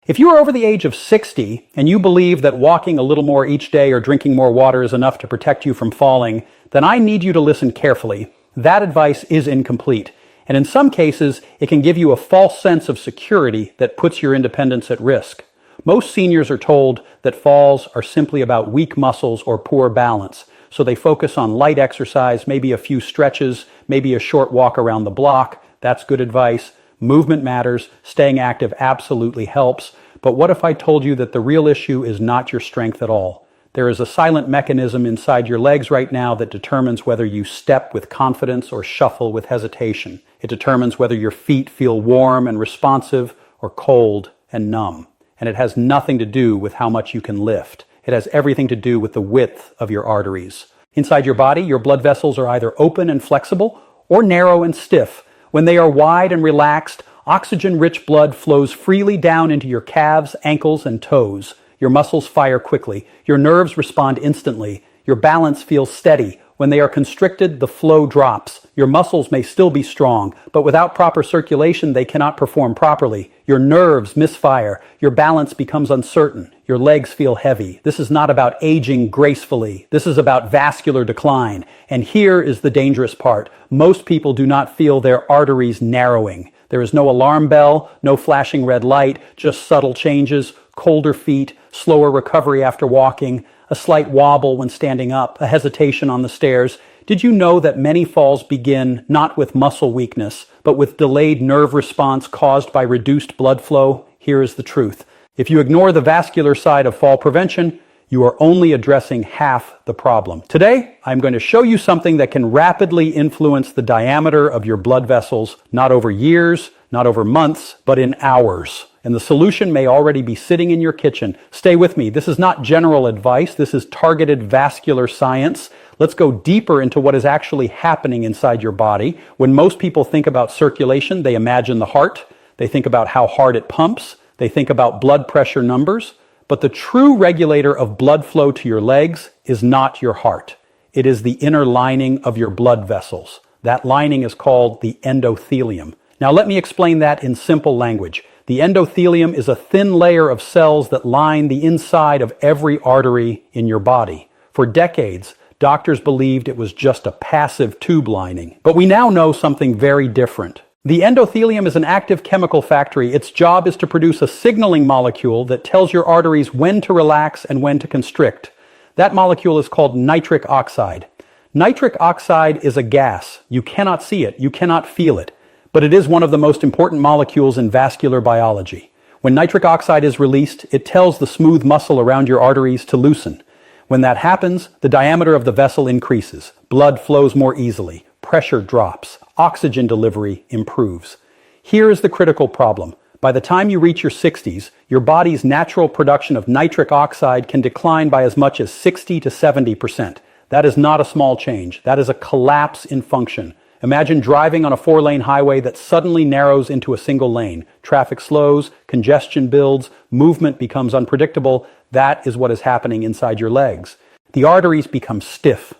If you are over the age of 60 and you believe that walking a little more each day or drinking more water is enough to protect you from falling, then I need you to listen carefully. That advice is incomplete, and in some cases, it can give you a false sense of security that puts your independence at risk. Most seniors are told that falls are simply about weak muscles or poor balance, so they focus on light exercise, maybe a few stretches, maybe a short walk around the block. That's good advice. Movement matters. Staying active absolutely helps. But what if I told you that the real issue is not your strength at all? There is a silent mechanism inside your legs right now that determines whether you step with confidence or shuffle with hesitation. It determines whether your feet feel warm and responsive or cold and numb. And it has nothing to do with how much you can lift. It has everything to do with the width of your arteries. Inside your body, your blood vessels are either open and flexible or narrow and stiff. When they are wide and relaxed, oxygen-rich blood flows freely down into your calves, ankles, and toes. Your muscles fire quickly. Your nerves respond instantly. Your balance feels steady. When they are constricted, the flow drops. Your muscles may still be strong, but without proper circulation, they cannot perform properly. Your nerves misfire. Your balance becomes uncertain. Your legs feel heavy. This is not about aging gracefully. This is about vascular decline. And here is the dangerous part. Most people do not feel their arteries narrowing. There is no alarm bell, no flashing red light, just subtle changes, colder feet, slower recovery after walking, a slight wobble when standing up, a hesitation on the stairs. Did you know that many falls begin not with muscle weakness, but with delayed nerve response caused by reduced blood flow? Here is the truth. If you ignore the vascular side of fall prevention, you are only addressing half the problem. Today, I'm going to show you something that can rapidly influence the diameter of your blood vessels, not over years, not over months, but in hours. And the solution may already be sitting in your kitchen. Stay with me. This is not general advice. This is targeted vascular science. Let's go deeper into what is actually happening inside your body. When most people think about circulation, they imagine the heart. They think about how hard it pumps. They think about blood pressure numbers. But the true regulator of blood flow to your legs is not your heart. It is the inner lining of your blood vessels. That lining is called the endothelium. Now let me explain that in simple language. The endothelium is a thin layer of cells that line the inside of every artery in your body. For decades, doctors believed it was just a passive tube lining. But we now know something very different. The endothelium is an active chemical factory. Its job is to produce a signaling molecule that tells your arteries when to relax and when to constrict. That molecule is called nitric oxide. Nitric oxide is a gas. You cannot see it. You cannot feel it. But it is one of the most important molecules in vascular biology. When nitric oxide is released, it tells the smooth muscle around your arteries to loosen. When that happens, the diameter of the vessel increases. Blood flows more easily. Pressure drops. Oxygen delivery improves. Here is the critical problem. By the time you reach your 60s, your body's natural production of nitric oxide can decline by as much as 60 to 70%. That is not a small change. That is a collapse in function. Imagine driving on a 4-lane highway that suddenly narrows into a single lane. Traffic slows, congestion builds, movement becomes unpredictable. That is what is happening inside your legs. The arteries become stiff.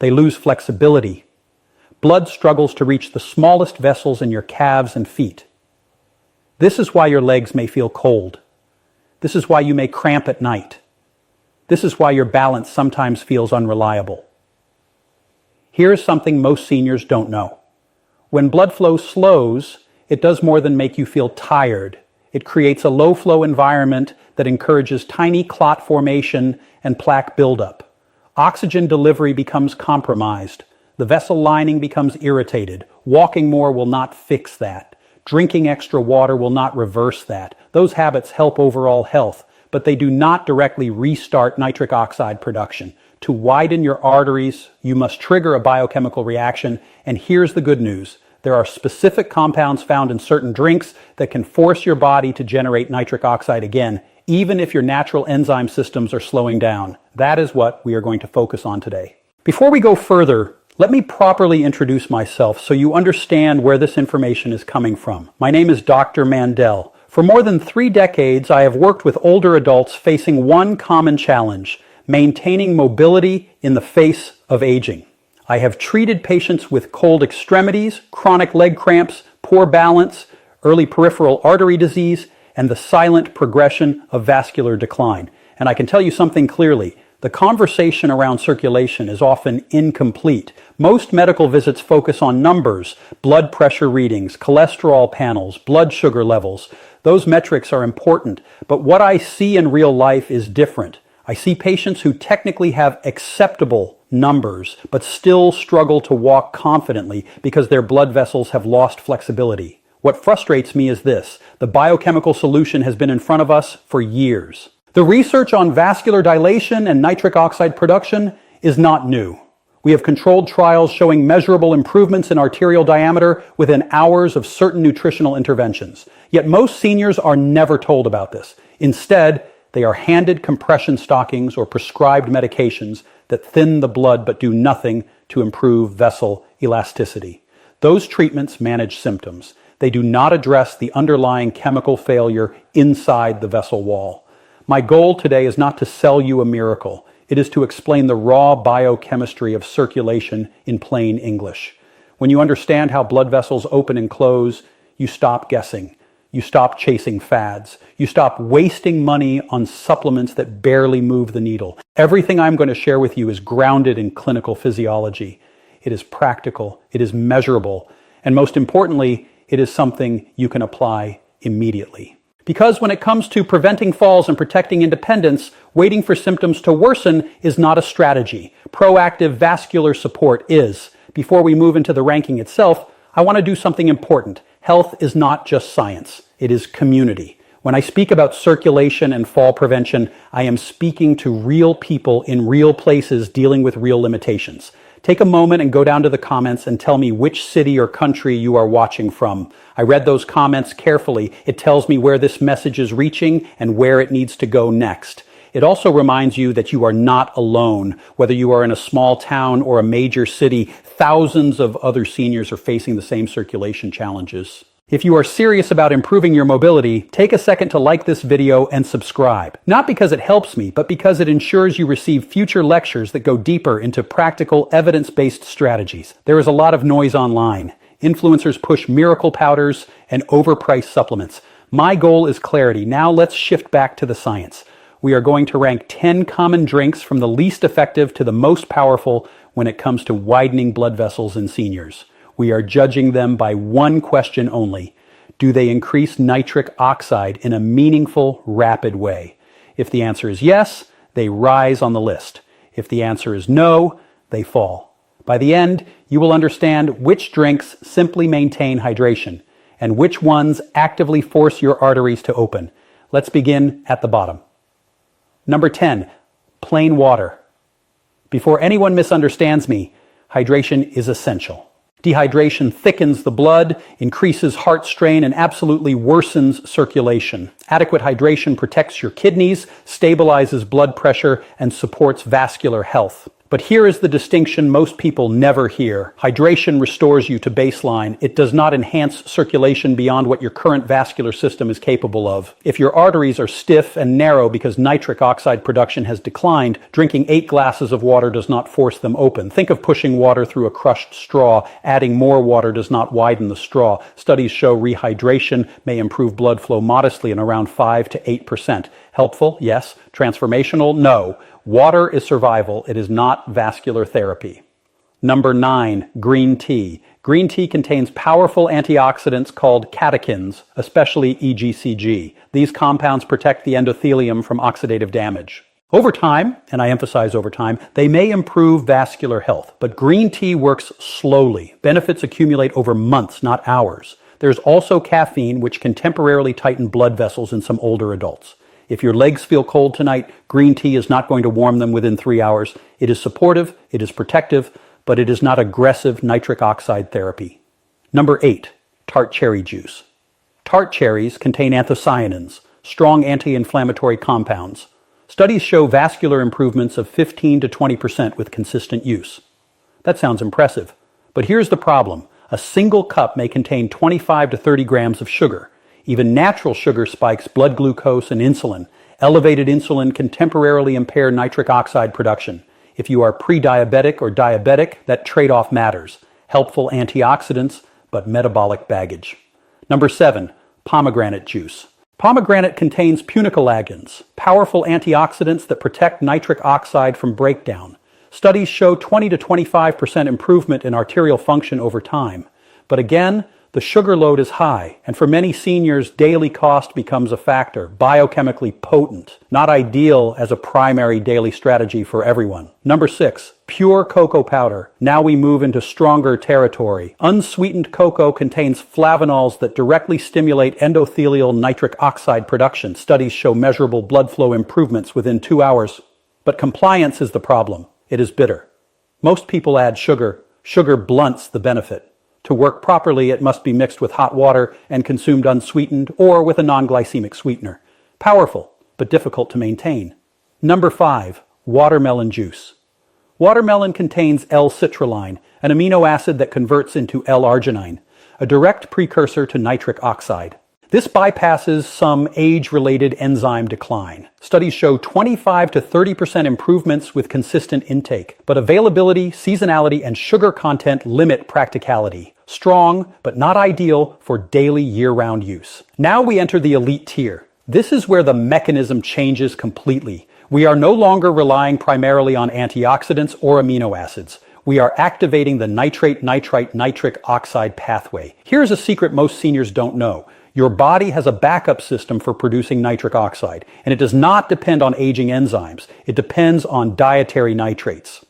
They lose flexibility. Blood struggles to reach the smallest vessels in your calves and feet. This is why your legs may feel cold. This is why you may cramp at night. This is why your balance sometimes feels unreliable. Here's something most seniors don't know. When blood flow slows, it does more than make you feel tired. It creates a low-flow environment that encourages tiny clot formation and plaque buildup. Oxygen delivery becomes compromised. The vessel lining becomes irritated. Walking more will not fix that. Drinking extra water will not reverse that. Those habits help overall health, but they do not directly restart nitric oxide production. To widen your arteries, you must trigger a biochemical reaction, and here's the good news. There are specific compounds found in certain drinks that can force your body to generate nitric oxide again, even if your natural enzyme systems are slowing down. That is what we are going to focus on today. Before we go further, let me properly introduce myself so you understand where this information is coming from. My name is Dr. Mandell. For more than 3 decades, I have worked with older adults facing one common challenge: maintaining mobility in the face of aging. I have treated patients with cold extremities, chronic leg cramps, poor balance, early peripheral artery disease, and the silent progression of vascular decline. And I can tell you something clearly. The conversation around circulation is often incomplete. Most medical visits focus on numbers, blood pressure readings, cholesterol panels, blood sugar levels. Those metrics are important, but what I see in real life is different. I see patients who technically have acceptable numbers, but still struggle to walk confidently because their blood vessels have lost flexibility. What frustrates me is this: the biochemical solution has been in front of us for years. The research on vascular dilation and nitric oxide production is not new. We have controlled trials showing measurable improvements in arterial diameter within hours of certain nutritional interventions. Yet most seniors are never told about this. Instead, they are handed compression stockings or prescribed medications that thin the blood but do nothing to improve vessel elasticity. Those treatments manage symptoms. They do not address the underlying chemical failure inside the vessel wall. My goal today is not to sell you a miracle. It is to explain the raw biochemistry of circulation in plain English. When you understand how blood vessels open and close, you stop guessing. You stop chasing fads. You stop wasting money on supplements that barely move the needle. Everything I'm going to share with you is grounded in clinical physiology. It is practical. It is measurable. And most importantly, it is something you can apply immediately. Because when it comes to preventing falls and protecting independence, waiting for symptoms to worsen is not a strategy. Proactive vascular support is. Before we move into the ranking itself, I want to do something important. Health is not just science. It is community. When I speak about circulation and fall prevention, I am speaking to real people in real places dealing with real limitations. Take a moment and go down to the comments and tell me which city or country you are watching from. I read those comments carefully. It tells me where this message is reaching and where it needs to go next. It also reminds you that you are not alone. Whether you are in a small town or a major city, thousands of other seniors are facing the same circulation challenges. If you are serious about improving your mobility, take a second to like this video and subscribe. Not because it helps me, but because it ensures you receive future lectures that go deeper into practical, evidence-based strategies. There is a lot of noise online. Influencers push miracle powders and overpriced supplements. My goal is clarity. Now let's shift back to the science. We are going to rank 10 common drinks from the least effective to the most powerful when it comes to widening blood vessels in seniors. We are judging them by one question only. Do they increase nitric oxide in a meaningful, rapid way? If the answer is yes, they rise on the list. If the answer is no, they fall. By the end, you will understand which drinks simply maintain hydration and which ones actively force your arteries to open. Let's begin at the bottom. Number 10, plain water. Before anyone misunderstands me, hydration is essential. Dehydration thickens the blood, increases heart strain, and absolutely worsens circulation. Adequate hydration protects your kidneys, stabilizes blood pressure, and supports vascular health. But here is the distinction most people never hear. Hydration restores you to baseline. It does not enhance circulation beyond what your current vascular system is capable of. If your arteries are stiff and narrow because nitric oxide production has declined, drinking 8 glasses of water does not force them open. Think of pushing water through a crushed straw. Adding more water does not widen the straw. Studies show rehydration may improve blood flow modestly in around 5 to 8%. Helpful? Yes. Transformational? No. Water is survival. It is not vascular therapy. Number 9, green tea. Green tea contains powerful antioxidants called catechins, especially EGCG. These compounds protect the endothelium from oxidative damage. Over time, and I emphasize over time, they may improve vascular health, but green tea works slowly. Benefits accumulate over months, not hours. There's also caffeine, which can temporarily tighten blood vessels in some older adults. If your legs feel cold tonight, green tea is not going to warm them within 3 hours. It is supportive, it is protective, but it is not aggressive nitric oxide therapy. Number 8, tart cherry juice. Tart cherries contain anthocyanins, strong anti-inflammatory compounds. Studies show vascular improvements of 15 to 20% with consistent use. That sounds impressive, but here's the problem. A single cup may contain 25 to 30 grams of sugar. Even natural sugar spikes blood glucose and insulin. Elevated insulin can temporarily impair nitric oxide production. If you are pre-diabetic or diabetic, that trade-off matters. Helpful antioxidants, but metabolic baggage. Number 7, pomegranate juice. Pomegranate contains punicalagins, powerful antioxidants that protect nitric oxide from breakdown. Studies show 20 to 25% improvement in arterial function over time. But again, the sugar load is high, and for many seniors, daily cost becomes a factor, biochemically potent, not ideal as a primary daily strategy for everyone. Number 6, pure cocoa powder. Now we move into stronger territory. Unsweetened cocoa contains flavanols that directly stimulate endothelial nitric oxide production. Studies show measurable blood flow improvements within 2 hours. But compliance is the problem. It is bitter. Most people add sugar. Sugar blunts the benefit. To work properly, it must be mixed with hot water and consumed unsweetened or with a non-glycemic sweetener. Powerful, but difficult to maintain. Number 5, watermelon juice. Watermelon contains L-citrulline, an amino acid that converts into L-arginine, a direct precursor to nitric oxide. This bypasses some age-related enzyme decline. Studies show 25 to 30% improvements with consistent intake, but availability, seasonality, and sugar content limit practicality. Strong, but not ideal for daily year-round use. Now we enter the elite tier. This is where the mechanism changes completely. We are no longer relying primarily on antioxidants or amino acids. We are activating the nitrate-nitrite-nitric oxide pathway. Here's a secret most seniors don't know. Your body has a backup system for producing nitric oxide, and it does not depend on aging enzymes. It depends on dietary nitrates.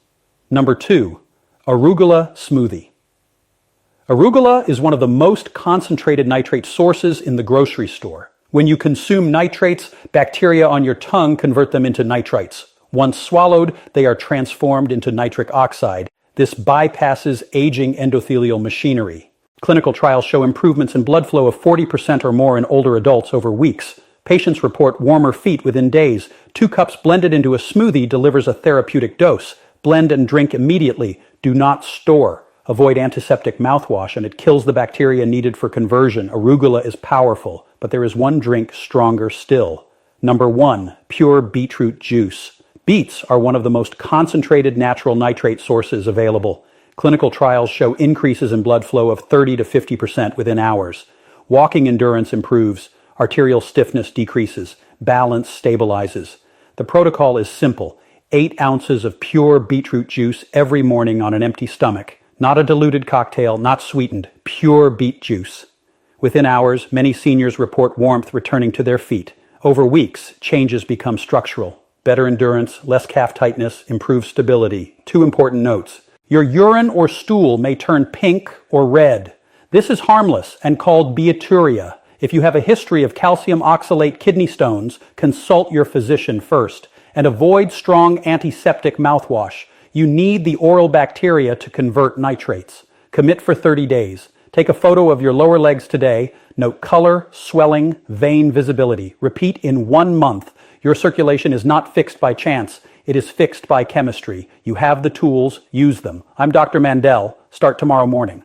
Number 2, arugula smoothie. Arugula is one of the most concentrated nitrate sources in the grocery store. When you consume nitrates, bacteria on your tongue convert them into nitrites. Once swallowed, they are transformed into nitric oxide. This bypasses aging endothelial machinery. Clinical trials show improvements in blood flow of 40% or more in older adults over weeks. Patients report warmer feet within days. 2 cups blended into a smoothie delivers a therapeutic dose. Blend and drink immediately. Do not store. Avoid antiseptic mouthwash, and it kills the bacteria needed for conversion. Arugula is powerful, but there is one drink stronger still. Number 1, pure beetroot juice. Beets are one of the most concentrated natural nitrate sources available. Clinical trials show increases in blood flow of 30 to 50% within hours. Walking endurance improves, arterial stiffness decreases, balance stabilizes. The protocol is simple: 8 ounces of pure beetroot juice every morning on an empty stomach. Not a diluted cocktail, not sweetened, pure beet juice. Within hours, many seniors report warmth returning to their feet. Over weeks, changes become structural. Better endurance, less calf tightness, improved stability. 2 important notes. Your urine or stool may turn pink or red. This is harmless and called beaturia. If you have a history of calcium oxalate kidney stones, consult your physician first, and avoid strong antiseptic mouthwash. You need the oral bacteria to convert nitrates. Commit for 30 days. Take a photo of your lower legs today. Note color, swelling, vein visibility. Repeat in 1 month. Your circulation is not fixed by chance. It is fixed by chemistry. You have the tools, use them. I'm Dr. Mandell. Start tomorrow morning.